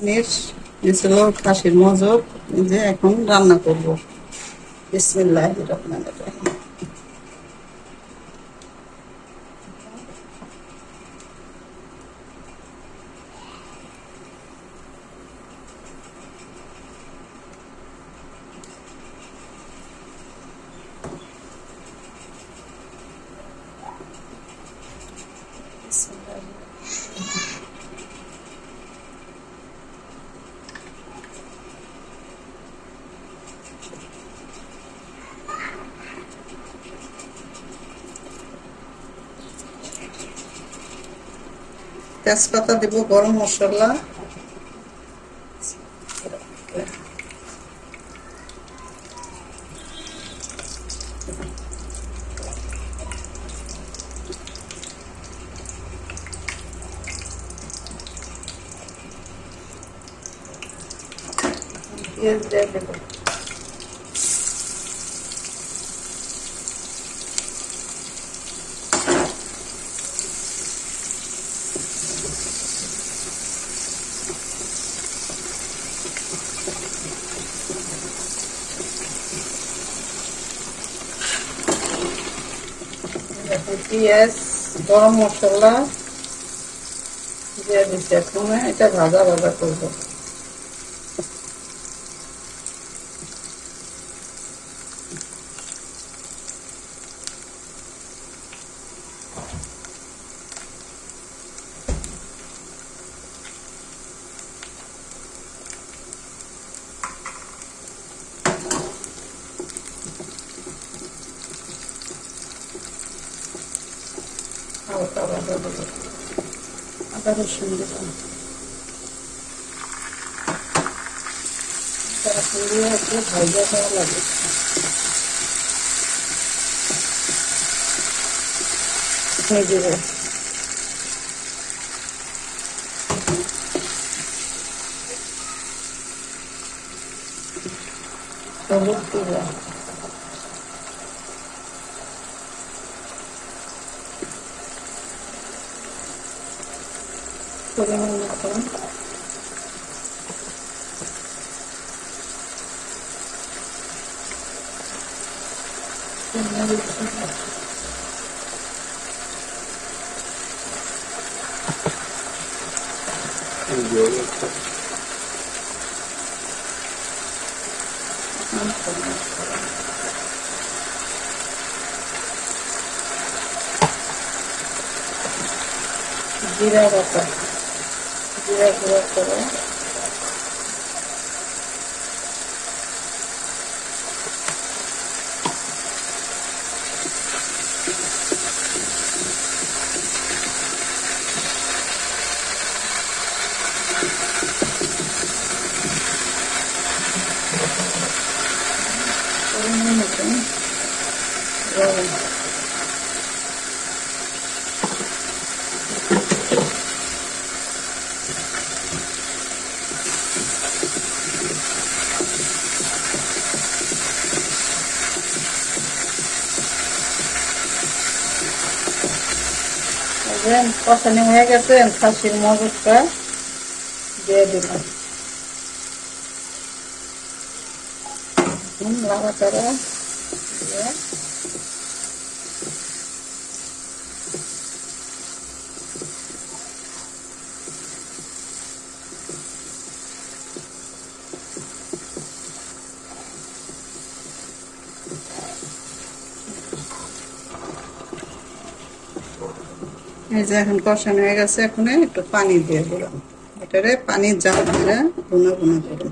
পনির ছিল খাসির মজক, যে এখন রান্না করব। বিসমিল্লাহির রহমানির রহিম। তেজপাতা দেব, গরম মশলা, পেঁয়াজ দিয়ে দেবো। পেঁয়াজ, গরম মশলা দিয়ে দিচ্ছি। এখন এটা ভাজা ভাজা করবো। হালকা ভাজা দেবো, আদা রসুন দেবো। একটু ভাজা খাওয়া লাগে। দেবো হলুদ দিলাম, পরিমাণ মতো জিরা বাটা, জিরা গুঁড়া করে পরিমাণ মতো লবণ। কষানি হয়ে গেছে, খাসির মগজটা দিয়ে দিলাম। লাড়াচাড়া দিয়ে এই যে এখন কষানো হয়ে গেছে। এখন একটু পানি দিয়ে দিলাম। এটারে পানির জাল দিয়ে ভুনা ভুনা করে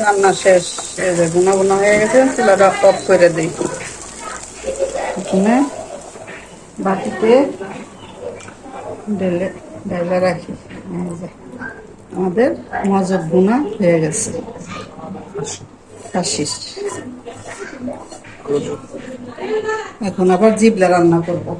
রান্না শেষ। এই যে ভুনা ভুনা হয়ে গেছে, চুলাটা অফ করে দিই। এখানে বাটিতে ঢেলে ঢেলে রাখি। আমাদের মজক ভুনা হয়ে গেছে খাসির। এখন আবার জিবলা রান্না করবো।